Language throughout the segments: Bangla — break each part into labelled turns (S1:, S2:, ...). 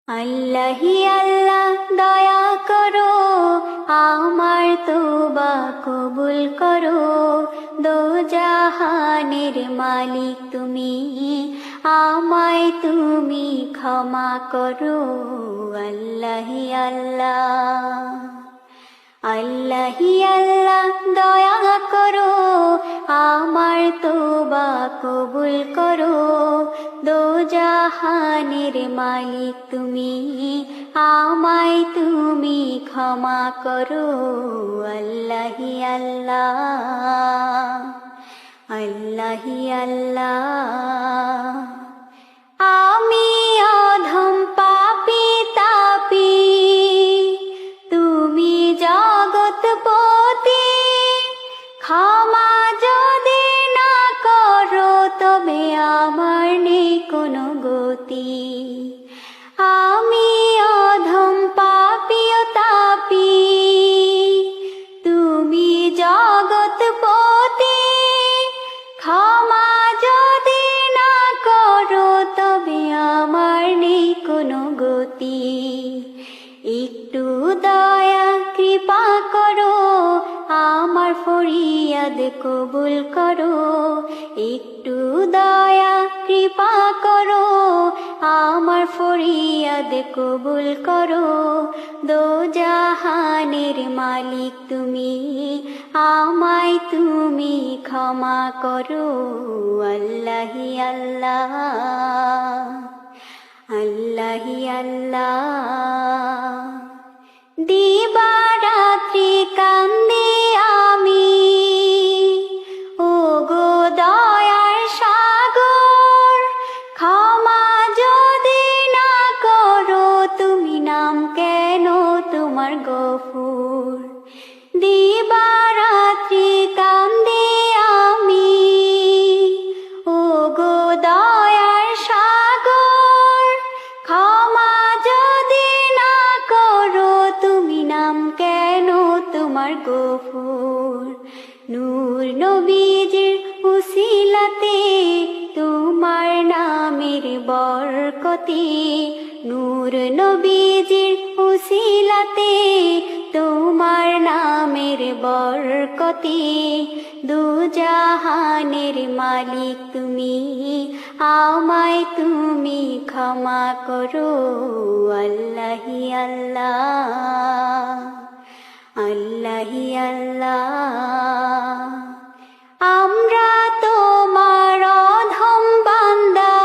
S1: আল্লাহি আল্লাহ দয়া করো, আমার তওবা কবুল করো। দোজাহানের মালিক তুমি, আমায় তুমি ক্ষমা করো। আল্লাহি আল্লাহ, আল্লাহি আল্লাহ দয়া করো, আমার তওবা কবুল করো। দোজাহানের মালিক তুমি, আমায় তুমি ক্ষমা করো। আল্লাহি আল্লাহ, আল্লাহি আল্লাহ। আমি অধম পাপী তাপী, তুমি জগৎপতি। ক্ষমা যদি না করো, তবে আমার নেই কোনো গতি। আমি অধম পাপী তাপী, তুমি জগৎপতি। ক্ষমা যদি না করো, তবে আমার নেই কোনো গতি। একটু দয়া কৃপা করো, আমার ফরিয়াদ কবুল করো। একটু দয়া কৃপা করো, আমার ফরিয়াদ কবুল করো। দোজাহানের মালিক তুমি, আমায় তুমি ক্ষমা করো। আল্লাহি আল্লাহ, আল্লাহি আল্লাহ। দিবারাত্রি কান্দি আমি, ওগো দয়ার সাগর। ক্ষমা যদি না করো, তুমি নাম কেন তোমার গফুর। দিবারাত্রি কান্দি আমি, ওগো দয়ার সাগর। ক্ষমা যদি না করো, তুমি নাম কেন তোমার গফুর। নূর নবীজির উসিলাতে, তোমার নামের বরকতে। নূর নবীজির উসিলাতে, তোমার নামের বরকতে। দুজাহানের মালিক তুমি, আমায় তুমি ক্ষমা করো। আল্লাহি আল্লাহ, আল্লাহি আল্লাহ। আমরা তোমার অধম বান্দা,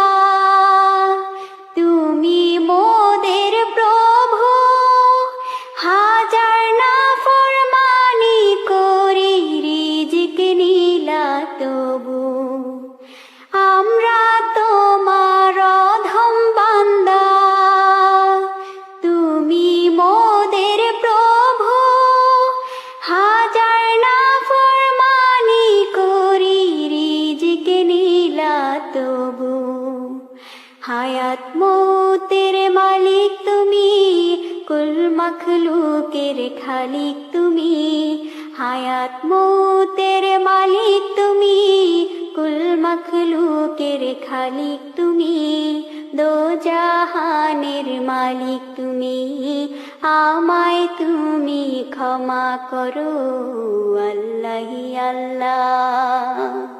S1: তুমি মোদের প্রভু। হাজার নাফরমানি করি, রিজিক নিলা তবু। আমরা তোমার অধম বান্দা, তুমি মোদের প্রভু। হাজার নাফরমানি করি, রিজিক নিলা তবু। হায়াত মৌতের মালিক তুমি, কুল মখলুকের খালিক তুমি। হায়াত মৌতের মালিক তুমি, কুল মখলুকের খালিক তুমি। দোজাহানের মালিক তুমি, আমায় তুমি ক্ষমা করো। আল্লাহি আল্লাহ।